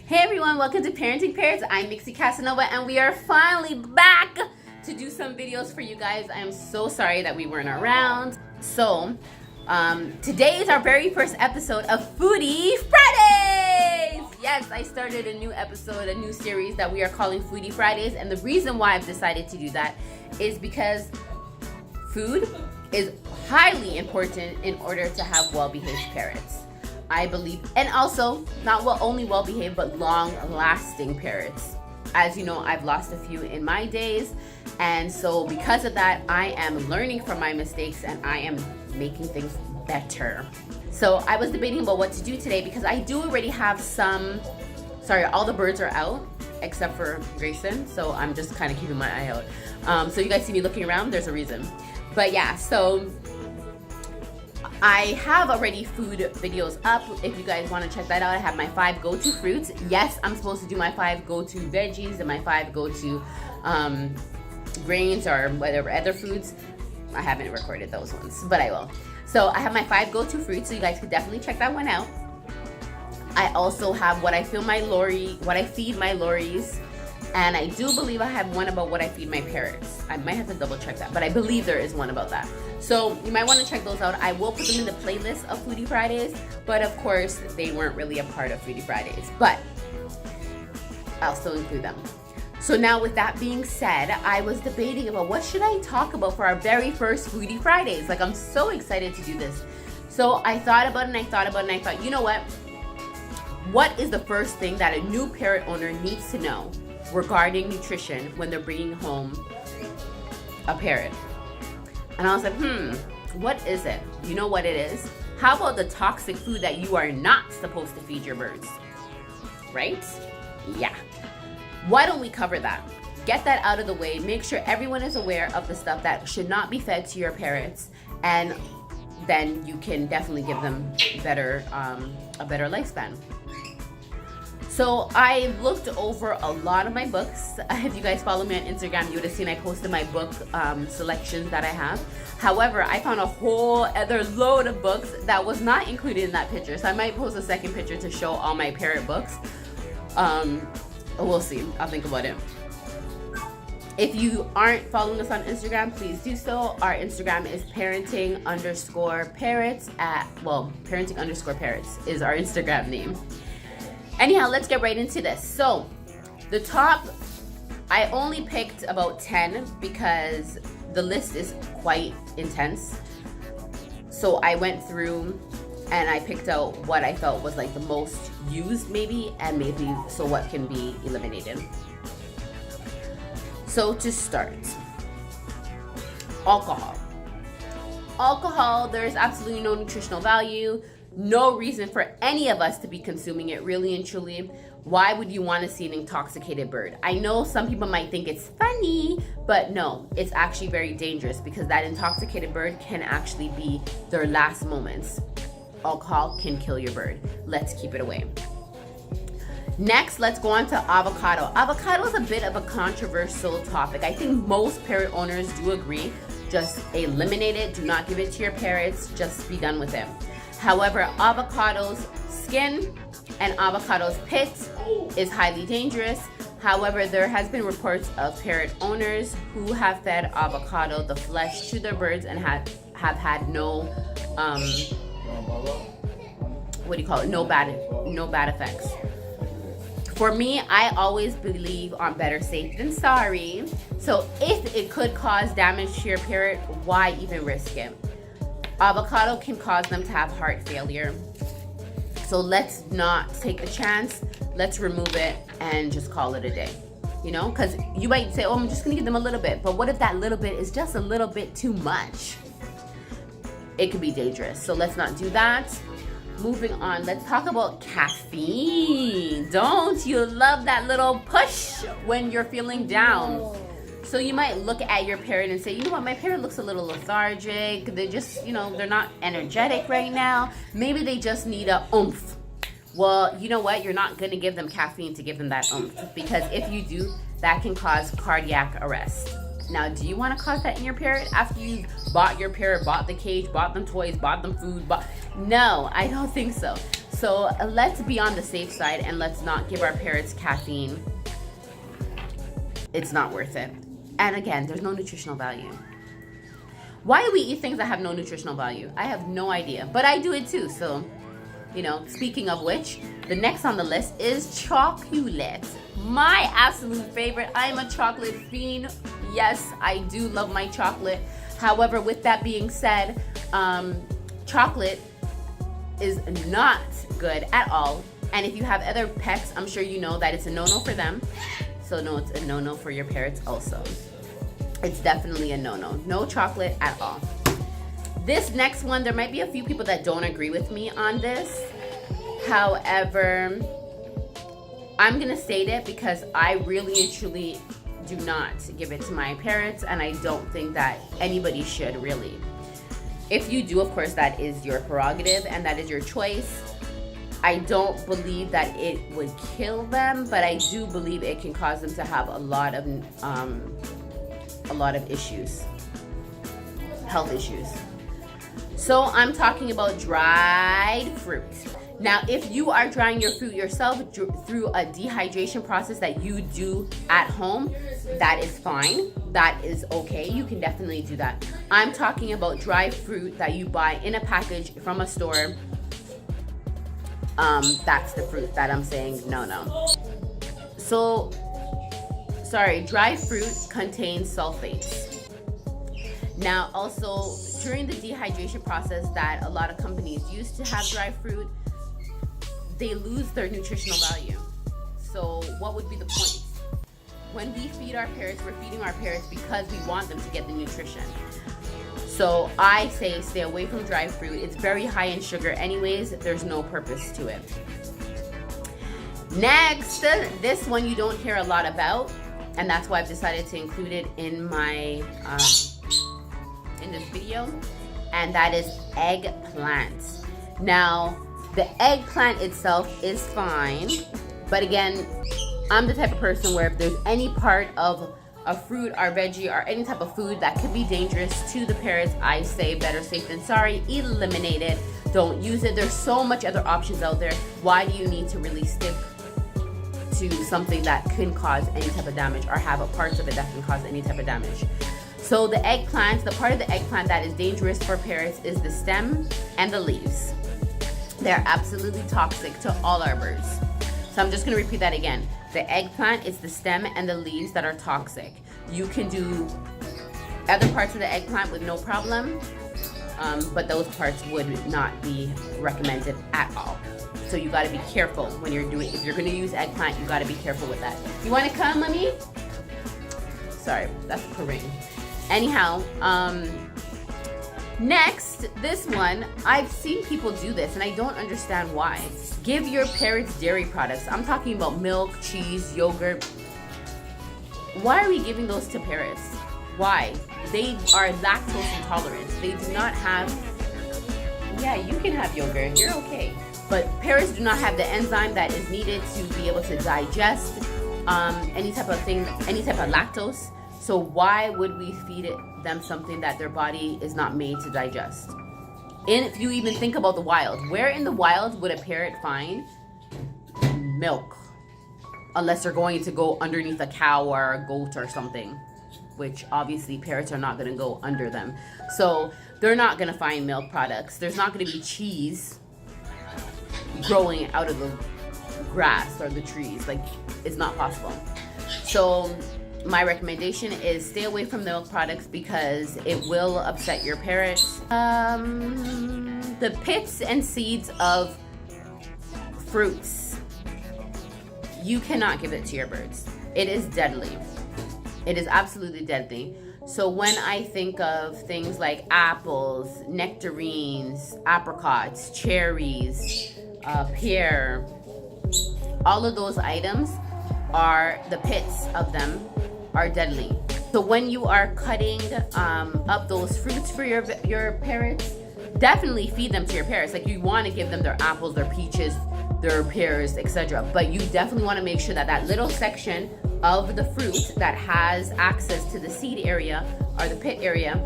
Hey everyone, welcome to Parenting Parrots. I'm Mixie Casanova and we are finally back to do some videos for you guys. I am so sorry that we weren't around. So, today is our very first episode of Foody Fridays! Yes, I started a new episode, a new series that we are calling Foody Fridays, and the reason why I've decided to do that is because food is highly important in order to have well-behaved parrots. I believe, and also not only well-behaved but long-lasting parrots. As you know, I've lost a few in my days, and so because of that, I am learning from my mistakes and I am making things better. So I was debating about what to do today because I do already have all the birds are out except for Grayson, so I'm just kind of keeping my eye out. So you guys see me looking around, there's a reason. But yeah, so I have already food videos up. If you guys want to check that out, I have my 5 go-to fruits. Yes, I'm supposed to do my 5 go-to veggies and my 5 go-to grains or whatever other foods. I haven't recorded those ones, but I will. So I have my 5 go-to fruits, so you guys could definitely check that one out. I also have what I feed my lorries. And I do believe I have one about what I feed my parrots. I might have to double check that, but I believe there is one about that. So you might want to check those out. I will put them in the playlist of Foody Fridays, but of course they weren't really a part of Foody Fridays, but I'll still include them. So now with that being said, I was debating about what should I talk about for our very first Foody Fridays. Like, I'm so excited to do this. So I thought about it and I thought, you know what? What is the first thing that a new parrot owner needs to know regarding nutrition when they're bringing home a parrot? And I was like, what is it? You know what it is? How about the toxic food that you are not supposed to feed your birds? Right? Yeah. Why don't we cover that? Get that out of the way. Make sure everyone is aware of the stuff that should not be fed to your parrots, and then you can definitely give them a better lifespan. So I looked over a lot of my books. If you guys follow me on Instagram, you would have seen I posted my book selections that I have. However, I found a whole other load of books that was not included in that picture. So I might post a second picture to show all my parrot books. We'll see. I'll think about it. If you aren't following us on Instagram, please do so. Our Instagram is parenting_parrots parenting_parrots is our Instagram name. Anyhow, let's get right into this. So, the top, I only picked about 10 because the list is quite intense. So I went through and I picked out what I felt was like the most used maybe, and maybe so what can be eliminated. So to start, alcohol. Alcohol, there is absolutely no nutritional value. No reason for any of us to be consuming it, really and truly. Why would you want to see an intoxicated bird? I know some people might think it's funny, but no, it's actually very dangerous because that intoxicated bird can actually be their last moments. Alcohol can kill your bird. Let's keep it away. Next, let's go on to avocado. Avocado is a bit of a controversial topic. I think most parrot owners do agree. Just eliminate it. Do not give it to your parrots. Just be done with it. However, avocado's skin and avocado's pit is highly dangerous. However, there has been reports of parrot owners who have fed avocado, the flesh, to their birds and have had no bad effects. For me, I always believe on better safe than sorry. So if it could cause damage to your parrot, why even risk it? Avocado can cause them to have heart failure. So let's not take a chance. Let's remove it and just call it a day. You know, because you might say, oh, I'm just gonna give them a little bit. But what if that little bit is just a little bit too much? It could be dangerous. So let's not do that. Moving on, let's talk about caffeine. Don't you love that little push when you're feeling down? So you might look at your parrot and say, you know what, my parrot looks a little lethargic. They just, they're not energetic right now. Maybe they just need a oomph. Well, you know what? You're not going to give them caffeine to give them that oomph, because if you do, that can cause cardiac arrest. Now, do you want to cause that in your parrot after you've bought your parrot, bought the cage, bought them toys, bought them food? No, I don't think so. So let's be on the safe side and let's not give our parrots caffeine. It's not worth it. And again, there's no nutritional value. Why do we eat things that have no nutritional value? I have no idea, but I do it too. So, you know, speaking of which, the next on the list is chocolate. My absolute favorite. I am a chocolate fiend. Yes, I do love my chocolate. However, with that being said, chocolate is not good at all. And if you have other pets, I'm sure you know that it's a no-no for them. So no, it's a no-no for your parrots also. It's definitely a no-no. No chocolate at all. This next one, there might be a few people that don't agree with me on this. However, I'm gonna state it because I really and truly do not give it to my parrots, and I don't think that anybody should really. If you do, of course, that is your prerogative and that is your choice. I don't believe that it would kill them, but I do believe it can cause them to have a lot of issues, health issues. So I'm talking about dried fruit. Now, if you are drying your fruit yourself through a dehydration process that you do at home, that is fine. That is okay. You can definitely do that. I'm talking about dried fruit that you buy in a package from a store. That's the fruit that I'm saying no. So, sorry, dried fruit contains sulfates. Now, also, during the dehydration process that a lot of companies use to have dried fruit, they lose their nutritional value. So what would be the point? When we feed our parrots, we're feeding our parrots because we want them to get the nutrition. So I say stay away from dried fruit. It's very high in sugar anyways. There's no purpose to it. Next, this one you don't hear a lot about, and that's why I've decided to include it in my in this video, and that is eggplant. Now, the eggplant itself is fine, but again, I'm the type of person where if there's any part of a fruit or veggie or any type of food that could be dangerous to the parrots, I say better safe than sorry. Eliminate it. Don't use it. There's so much other options out there. Why do you need to really stick to something that can cause any type of damage or have a parts of it that can cause any type of damage? So the eggplant, the part of the eggplant that is dangerous for parrots is the stem and the leaves. They're absolutely toxic to all our birds. So I'm just going to repeat that again. The eggplant is the stem and the leaves that are toxic. You can do other parts of the eggplant with no problem, but those parts would not be recommended at all. So you got to be careful when you're doing, if you're going to use eggplant, you got to be careful with that. You want to come, mommy? Sorry, that's a ring. Anyhow, next, this one, I've seen people do this and I don't understand why. Give your parrots dairy products. I'm talking about milk, cheese, yogurt. Why are we giving those to parrots? Why? They are lactose intolerant. They do not have, yeah, you can have yogurt, you're okay. But parrots do not have the enzyme that is needed to be able to digest any type of thing, any type of lactose. So why would we feed them something that their body is not made to digest? And if you even think about the wild, where in the wild would a parrot find milk? Unless they're going to go underneath a cow or a goat or something, which obviously parrots are not going to go under them. So they're not going to find milk products. There's not going to be cheese growing out of the grass or the trees. Like, it's not possible. So my recommendation is stay away from milk products because it will upset your parrot. The pits and seeds of fruits, you cannot give it to your birds. It is deadly. It is absolutely deadly. So when I think of things like apples, nectarines, apricots, cherries, pear, all of those items are, the pits of them are deadly. So when you are cutting up those fruits for your parrots, definitely feed them to your parrots. Like, you want to give them their apples, their peaches, their pears, etc. But you definitely want to make sure that that little section of the fruit that has access to the seed area or the pit area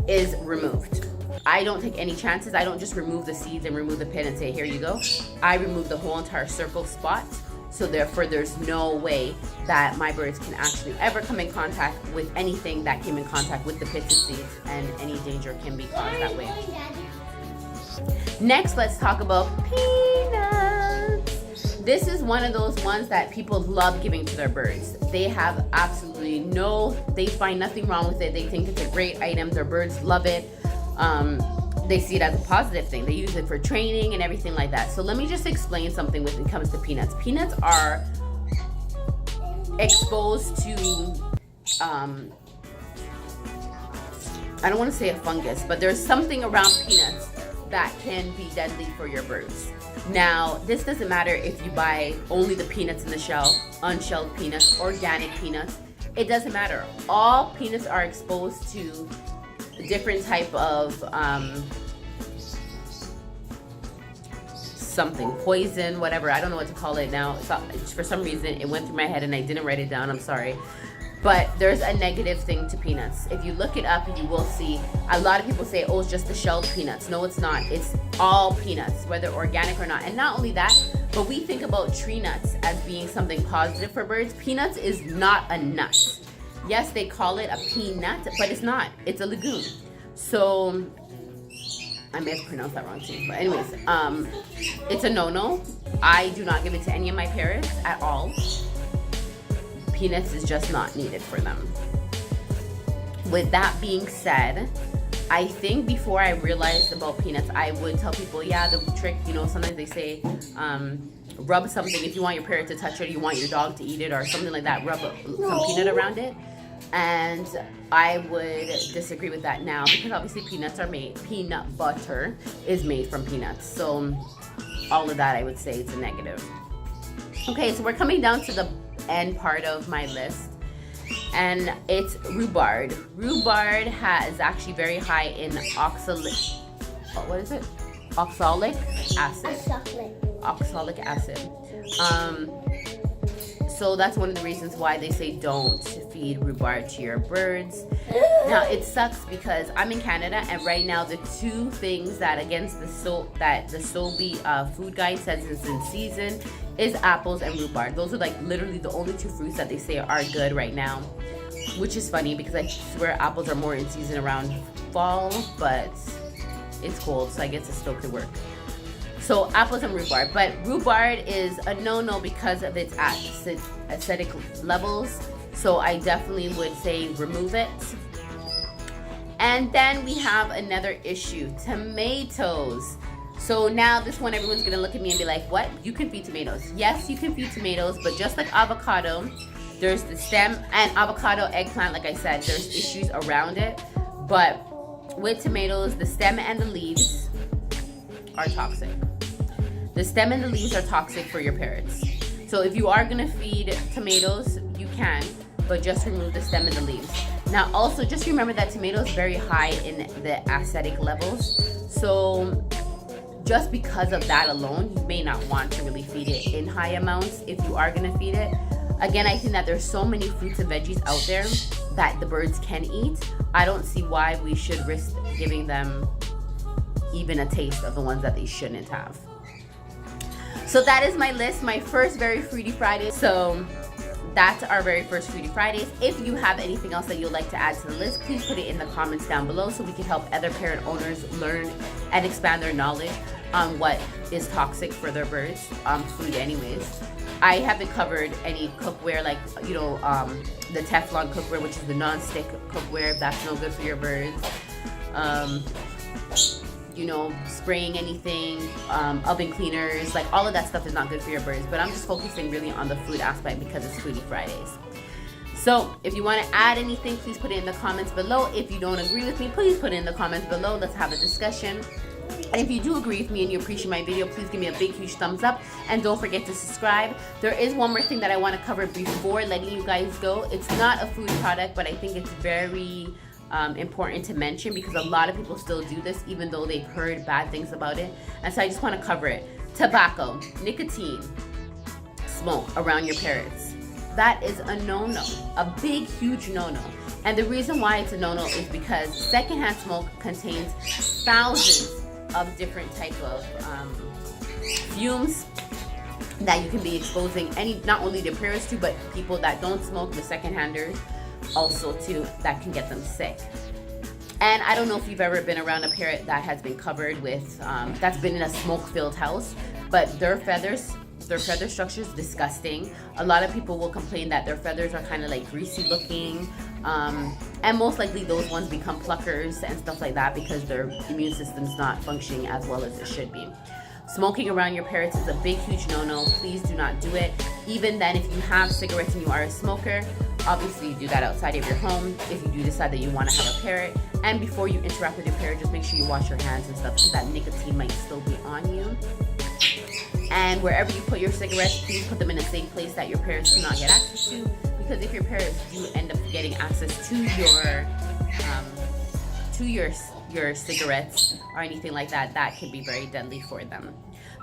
is removed. I don't take any chances. I don't just remove the seeds and remove the pit and say, here you go. I remove the whole entire circle spot. So therefore, there's no way that my birds can actually ever come in contact with anything that came in contact with the pits and seeds, and any danger can be caused that way. Next, let's talk about peanuts. This is one of those ones that people love giving to their birds. They have absolutely they find nothing wrong with it. They think it's a great item. Their birds love it. They see it as a positive thing. They use it for training and everything like that. So let me just explain something when it comes to peanuts. Peanuts are exposed to, I don't want to say a fungus, but there's something around peanuts that can be deadly for your birds. Now, this doesn't matter if you buy only the peanuts in the shell, unshelled peanuts, organic peanuts. It doesn't matter. All peanuts are exposed to different type of something, poison, whatever. I don't know what to call it now. For some reason, it went through my head and I didn't write it down. I'm sorry. But there's a negative thing to peanuts. If you look it up, you will see a lot of people say, oh, it's just the shelled peanuts. No, it's not. It's all peanuts, whether organic or not. And not only that, but we think about tree nuts as being something positive for birds. Peanuts is not a nut. Yes, they call it a peanut, but it's not. It's a legume. So I may have pronounced that wrong too. But anyways, it's a no-no. I do not give it to any of my parrots at all. Peanuts is just not needed for them. With that being said, I think before I realized about peanuts, I would tell people, yeah, the trick, sometimes they say, rub something. If you want your parrot to touch it, or you want your dog to eat it or something like that, rub some peanut around it. And I would disagree with that now, because obviously peanut butter is made from peanuts. So all of that, I would say it's a negative. Okay, so we're coming down to the end part of my list, and it's rhubarb. Rhubarb is actually very high in oxalic acid. So that's one of the reasons why they say don't feed rhubarb to your birds. Now it sucks because I'm in Canada, and right now the two things that against the SOBI food guide says is in season is apples and rhubarb. Those are like literally the only two fruits that they say are good right now, which is funny because I swear apples are more in season around fall, but it's cold, so I guess it still could work. So apples and rhubarb, but rhubarb is a no-no because of its acidic levels. So I definitely would say remove it. And then we have another issue, tomatoes. So now this one, everyone's gonna look at me and be like, what? You can feed tomatoes. Yes, you can feed tomatoes, but just like avocado, there's the stem, and avocado, eggplant, like I said, there's issues around it. But with tomatoes, the stem and the leaves are toxic. The stem and the leaves are toxic for your parrots. So if you are gonna feed tomatoes, you can, but just remove the stem and the leaves. Now also just remember that tomato is very high in the acidic levels. So just because of that alone, you may not want to really feed it in high amounts if you are gonna feed it. Again, I think that there's so many fruits and veggies out there that the birds can eat. I don't see why we should risk giving them even a taste of the ones that they shouldn't have. So that is my list, my first very Foody Friday. So that's our very first Foody Fridays. If you have anything else that you'd like to add to the list, please put it in the comments down below so we can help other parrot owners learn and expand their knowledge on what is toxic for their birds, food anyways. I haven't covered any cookware like, the Teflon cookware, which is the non-stick cookware. That's no good for your birds. Spraying anything, oven cleaners, like all of that stuff is not good for your birds. But I'm just focusing really on the food aspect because it's Foody Fridays. So if you want to add anything, please put it in the comments below. If you don't agree with me, please put it in the comments below. Let's have a discussion. And if you do agree with me and you appreciate my video, please give me a big, huge thumbs up. And don't forget to subscribe. There is one more thing that I want to cover before letting you guys go. It's not a food product, but I think it's very important to mention because a lot of people still do this even though they've heard bad things about it. And so I just want to cover it. Tobacco, nicotine, smoke around your parrots. That is a no-no, a big, huge no-no. And the reason why it's a no-no is because secondhand smoke contains thousands of different type of fumes that you can be exposing not only the parrots to, but people that don't smoke, the secondhanders also too, that can get them sick. And I don't know if you've ever been around a parrot that has been covered with, that's been in a smoke-filled house, but their feather structure is disgusting. A lot of people will complain that their feathers are kind of like greasy looking, and most likely those ones become pluckers and stuff like that because their immune system's not functioning as well as it should be. Smoking around your parrots is a big, huge no-no. Please do not do it. Even then, if you have cigarettes and you are a smoker, obviously you do that outside of your home if you do decide that you want to have a parrot. And before you interact with your parrot, just make sure you wash your hands and stuff because that nicotine might still be on you. And wherever you put your cigarettes, please put them in a safe place that your parrots cannot get access to, because if your parrots do end up getting access to your cigarettes or anything like that, that can be very deadly for them.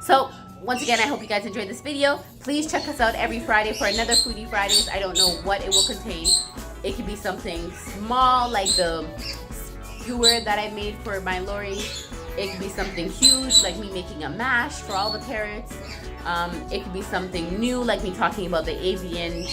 So once again, I hope you guys enjoyed this video. Please check us out every Friday for another Foody Fridays. I don't know what it will contain. It could be something small like the skewer that I made for my Lori. It could be something huge like me making a mash for all the parrots. It could be something new like me talking about the avian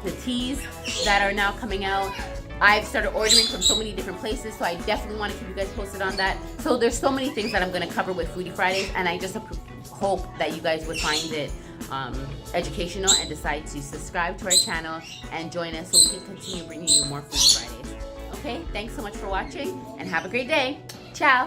the teas that are now coming out. I've started ordering from so many different places, so I definitely want to keep you guys posted on that. So there's so many things that I'm going to cover with Foody Fridays, and I just hope that you guys would find it educational and decide to subscribe to our channel and join us so we can continue bringing you more Foody Fridays. Okay, thanks so much for watching, and have a great day. Ciao!